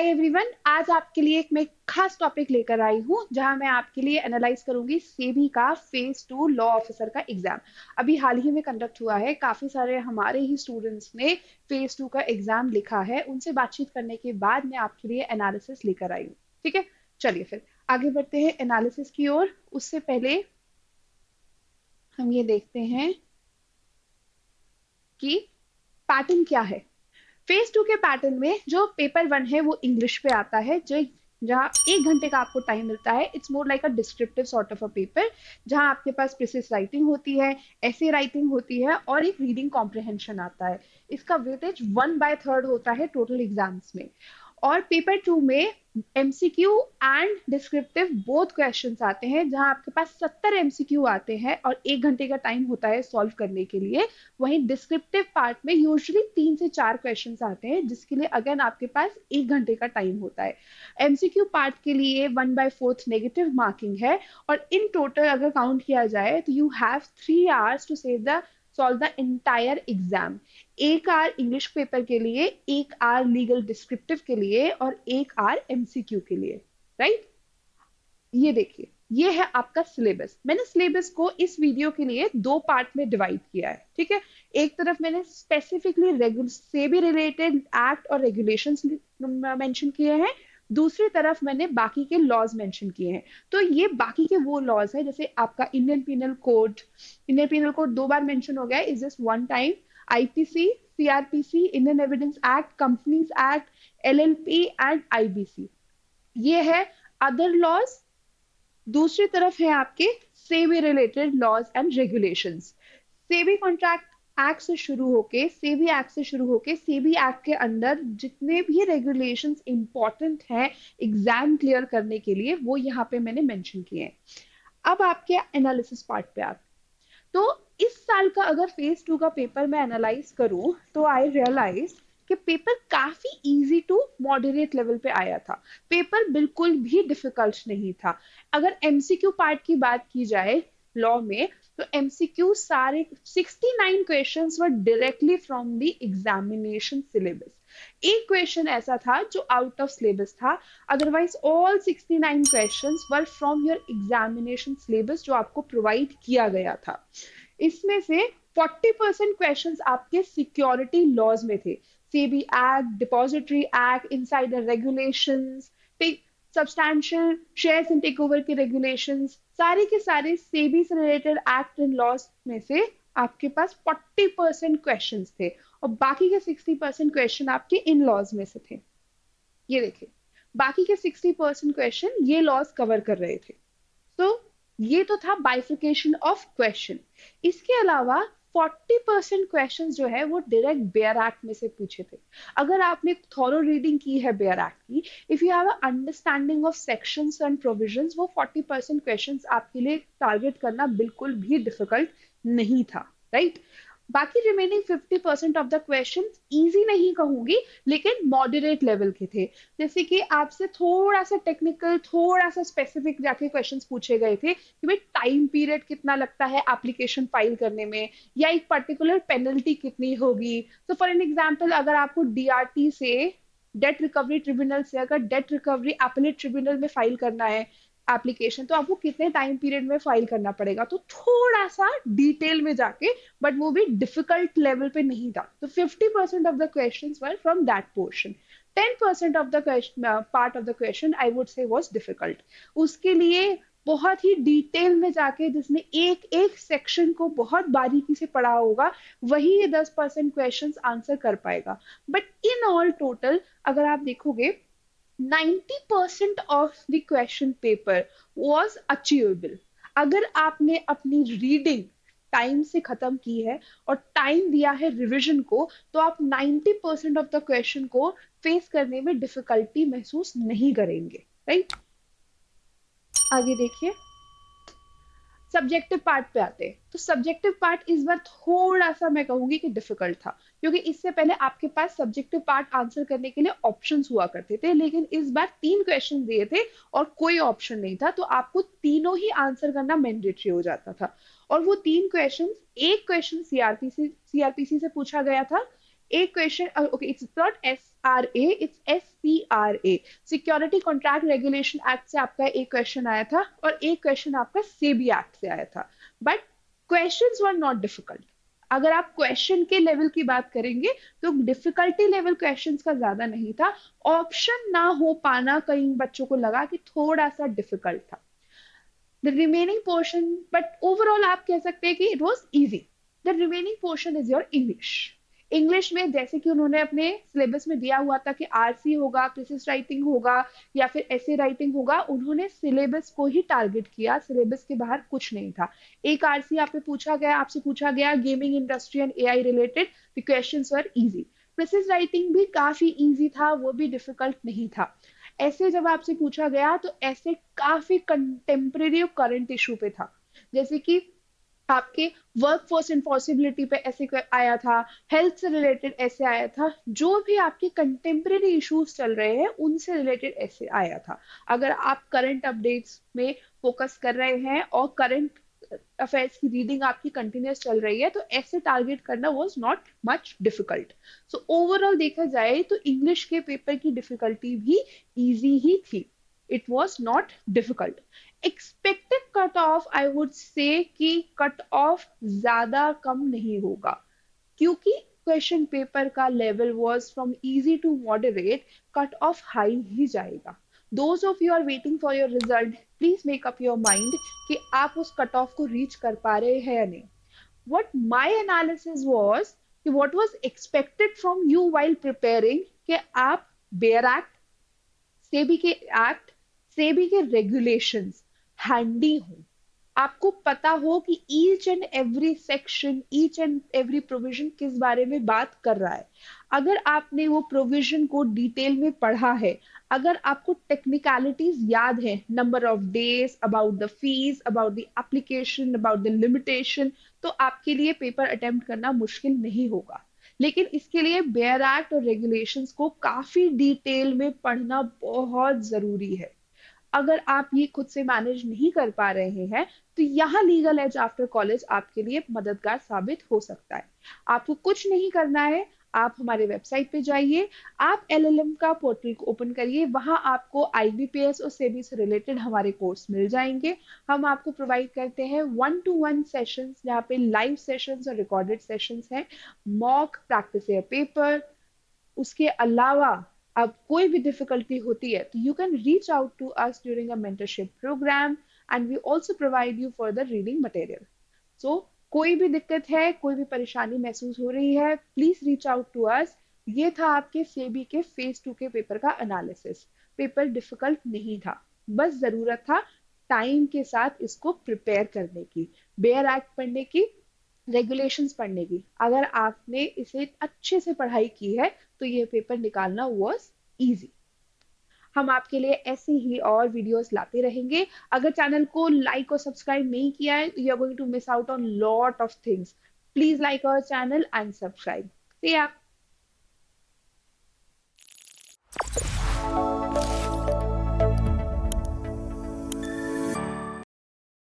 Hi everyone, आज आपके लिए एक मैं खास टॉपिक लेकर आई हूँ जहां मैं आपके लिए एनालाइज करूंगी सेबी का फेज 2 लॉ ऑफिसर का एग्जाम। अभी हाल ही में कंडक्ट हुआ है, काफी सारे हमारे ही स्टूडेंट्स ने फेज 2 का एग्जाम लिखा है। उनसे बातचीत करने के बाद मैं आपके लिए एनालिसिस लेकर आई हूँ। ठीक है, चलिए फिर आगे बढ़ते हैं एनालिसिस की ओर। उससे पहले हम ये देखते हैं कि पैटर्न क्या है। फेज 2 के पैटर्न में जो पेपर 1 है वो इंग्लिश पे आता है, जो जहाँ 1 घंटे का आपको टाइम मिलता है। It's more like a descriptive sort of a paper, जहाँ आपके पास प्रिसिस राइटिंग होती है, ऐसे राइटिंग होती है और एक रीडिंग कॉम्प्रिहेंशन आता है। इसका वेटेज 1/3 होता है टोटल एग्जाम्स में। और पेपर 2 में MCQ and descriptive both questions आते हैं, जहां आपके पास 70 एमसीक्यू आते हैं और 1 घंटे का टाइम होता है सॉल्व करने के लिए। वहीं डिस्क्रिप्टिव पार्ट में यूजुअली 3 से 4 क्वेश्चंस आते हैं, जिसके लिए अगेन आपके पास 1 घंटे का टाइम होता है। एमसीक्यू पार्ट के लिए 1/4 नेगेटिव मार्किंग है। और इन टोटल अगर काउंट किया जाए तो you have 3 hours to save the solve the entire exam. 1 hour English paper के लिए, 1 hour लीगल डिस्क्रिप्टिव के लिए और 1 hour एमसीक्यू के लिए। राइट, ये देखिए, ये है आपका सिलेबस। मैंने सिलेबस को इस वीडियो के लिए 2 पार्ट में डिवाइड किया है। ठीक है, एक तरफ मैंने स्पेसिफिकली सेबी रिलेटेड एक्ट और रेगुलेशंस मेंशन किए हैं, दूसरी तरफ मैंने बाकी के लॉज मेंशन किए हैं। तो ये बाकी के वो लॉज है, जैसे आपका इंडियन पिनल कोड 2 बार मेंशन हो गया है, is just one time. IPC, CrPC, Indian evidence act, companies act, LLP and IBC, ये है अदर लॉज। दूसरी तरफ है आपके SEBI related laws and regulations. SEBI contract act से शुरू होके, सेबी एक्ट से शुरू होके, सेबी एक्ट के अंदर जितने भी रेगुलेशंस इंपॉर्टेंट हैं एग्जाम क्लियर करने के लिए, वो यहाँ पे मैंने मेंशन किए हैं। अब आपके एनालिसिस पार्ट पे आते, तो इस साल का अगर फेज 2 का पेपर मैं एनालाइज करूं तो आई रियलाइज कि पेपर काफी इजी टू मॉडरेट लेवल पे आया था। पेपर बिल्कुल भी डिफिकल्ट नहीं था। अगर एमसीक्यू पार्ट की बात की जाए लॉ में, तो एमसीक्यू सारे 69 questions were directly from the examination syllabus. एक क्वेश्चन ऐसा था जो आउट ऑफ सिलेबस था, otherwise all 69 questions were from your examination syllabus जो आपको प्रोवाइड किया गया था। इसमें से 40% क्वेश्चंस आपके सिक्योरिटी लॉज में थे, SEBI act, depository act, insider regulations, substantial shares in takeover के रेगुलेशंस, सारे के सारे सेबी से रिलेटेड एक्ट एंड लॉज में से आपके पास 40% क्वेश्चंस थे और बाकी के 60% क्वेश्चन आपके इन लॉज में से थे। ये देखिए, बाकी के 60% क्वेश्चन ये लॉज कवर कर रहे थे। तो ये तो था बाइफिकेशन ऑफ क्वेश्चन। इसके अलावा 40% क्वेश्चन जो है वो डायरेक्ट बेयर एक्ट में से पूछे थे। अगर आपने थॉरो रीडिंग की है बेयर एक्ट की, if you have understanding of sections and provisions, वो 40% क्वेश्चन आपके लिए टारगेट करना बिल्कुल भी डिफिकल्ट नहीं था। राइट, बाकी remaining 50% of the question easy नहीं कहूंगी, लेकिन मॉडरेट लेवल के थे। जैसे कि आपसे थोड़ा सा टेक्निकल, थोड़ा सा स्पेसिफिक जाके क्वेश्चंस पूछे गए थे कि भाई टाइम पीरियड कितना लगता है एप्लीकेशन फाइल करने में, या एक पर्टिकुलर पेनल्टी कितनी होगी। तो फॉर एन एग्जांपल, अगर आपको डीआरटी से, डेट रिकवरी ट्रिब्यूनल से, अगर डेट रिकवरी अपीलेट ट्रिब्यूनल में फाइल करना है एप्लीकेशन, तो आपको कितने टाइम पीरियड में फाइल करना पड़ेगा। तो थोड़ा सा डिटेल में जाके, बट वो भी डिफिकल्ट लेवल पे नहीं था। तो 50% of the questions were from that portion. 10% of the part of the question I would से वाज डिफिकल्ट। उसके लिए बहुत ही डिटेल में जाके, जिसने एक एक सेक्शन को बहुत बारीकी से पढ़ा होगा, वही ये 10% क्वेश्चन आंसर कर पाएगा। बट इन ऑल टोटल अगर आप देखोगे, 90% of the question paper was achievable। अगर आपने अपनी रीडिंग टाइम से खत्म की है और टाइम दिया है रिवीजन को, तो आप 90% ऑफ द क्वेश्चन को फेस करने में डिफिकल्टी महसूस नहीं करेंगे। राइट, आगे देखिए, सब्जेक्टिव पार्ट पे आते हैं। तो सब्जेक्टिव पार्ट इस बार थोड़ा सा मैं कहूंगी कि डिफिकल्ट था, क्योंकि इससे पहले आपके पास सब्जेक्टिव पार्ट आंसर करने के लिए ऑप्शंस हुआ करते थे, लेकिन इस बार 3 क्वेश्चन दिए थे और कोई ऑप्शन नहीं था, तो आपको तीनों ही आंसर करना मैंडेटरी हो जाता था। और वो 3 क्वेश्चन, एक क्वेश्चन सीआरपीसी से पूछा गया था, एक question, okay it's not SRA, it's SCRA, security contract regulation act से आपका एक क्वेश्चन आया था और एक क्वेश्चन आपका सेबी एक्ट से आया था, but questions were not difficult. अगर आप क्वेश्चन के लेवल की बात करेंगे तो डिफिकल्टी लेवल क्वेश्चंस का ज्यादा नहीं था, ऑप्शन ना हो पाना कई बच्चों को लगा कि थोड़ा सा डिफिकल्ट था। The remaining portion, but overall आप कह सकते हैं कि it was easy. The remaining portion is your English. English में जैसे कि उन्होंने अपने सिलेबस में दिया हुआ था कि आरसी होगा, क्रिसिस राइटिंग होगा या फिर ऐसे राइटिंग होगा, उन्होंने सिलेबस को ही टारगेट किया, सिलेबस के बाहर कुछ नहीं था। एक आरसी आपसे पूछा गया gaming industry and AI related, the questions were easy. Crisis writing भी काफी इजी था, वो भी डिफिकल्ट नहीं था। ऐसे जब आपसे पूछा गया तो ऐसे काफी कंटेम्प्रेरी और करंट इशू पे था, जैसे कि आपके वर्क फोर्स इम्पॉसिबिलिटी पे ऐसे आया था, हेल्थ से रिलेटेड ऐसे आया था, जो भी आपके कंटेम्प्रेरी इश्यूज चल रहे हैं उनसे रिलेटेड ऐसे आया था। अगर आप करंट अपडेट्स में फोकस कर रहे हैं और करंट अफेयर्स की रीडिंग आपकी कंटिन्यूस चल रही है तो ऐसे टारगेट करना was not much difficult. So overall देखा जाए तो इंग्लिश के पेपर की डिफिकल्टी भी इजी ही थी, it was not difficult. Expected cut off I would say कि कट ऑफ ज्यादा कम नहीं होगा, क्योंकि क्वेश्चन पेपर का level was from easy to moderate, cut off high ही जाएगा। Those of you are waiting for your result, please make up your mind कि आप उस कट ऑफ को रीच कर पा रहे हैं या नहीं। what my analysis was कि what was expected from you while preparing कि आप बेयर एक्ट, सेबी के एक्ट, सेबी के रेगुलेशंस हैंडी हो, आपको पता हो कि each and every section, each and every provision किस बारे में बात कर रहा है। अगर आपने वो प्रोविजन को डिटेल में पढ़ा है, अगर आपको टेक्निकलिटीज याद है, number of days, about the fees, about the application, about the limitation, तो आपके लिए पेपर अटेम्प्ट करना मुश्किल नहीं होगा। लेकिन इसके लिए बेयर एक्ट और रेगुलेशंस को काफी डिटेल में पढ़ना बहुत जरूरी है। अगर आप ये खुद से मैनेज नहीं कर पा रहे हैं तो यहाँ लीगल एज आफ्टर कॉलेज आपके लिए मददगार साबित हो सकता है। आपको कुछ नहीं करना है, आप हमारे वेबसाइट पे जाइए, आप एलएलएम का पोर्टल को ओपन करिए, वहां आपको आईबीपीएस और सेबी से रिलेटेड हमारे कोर्स मिल जाएंगे। हम आपको प्रोवाइड करते हैं 1-to-1 सेशंस, जहाँ पे लाइव सेशंस और रिकॉर्डेड सेशंस हैं, मॉक प्रैक्टिस पेपर। उसके अलावा अब कोई भी डिफिकल्टी होती है तो you can reach out to us during a mentorship programme and we also provide you further reading material. So कोई भी दिक्कत है, कोई भी परेशानी महसूस हो रही है, please reach out to us. ये था आपके सेबी के फेज 2 के पेपर का एनालिसिस। पेपर डिफिकल्ट नहीं था, बस जरूरत था टाइम के साथ इसको प्रिपेयर करने की, बेयर एक्ट पढ़ने की, रेगुलेशंस पढ़ने की। अगर आपने इसे अच्छे से पढ़ाई की है तो ये पेपर निकालना वाज इजी। हम आपके लिए ऐसे ही और वीडियोस लाते रहेंगे। अगर चैनल को लाइक और सब्सक्राइब नहीं किया है तो you are going to miss out on lot of things. Please like our channel and subscribe. See ya.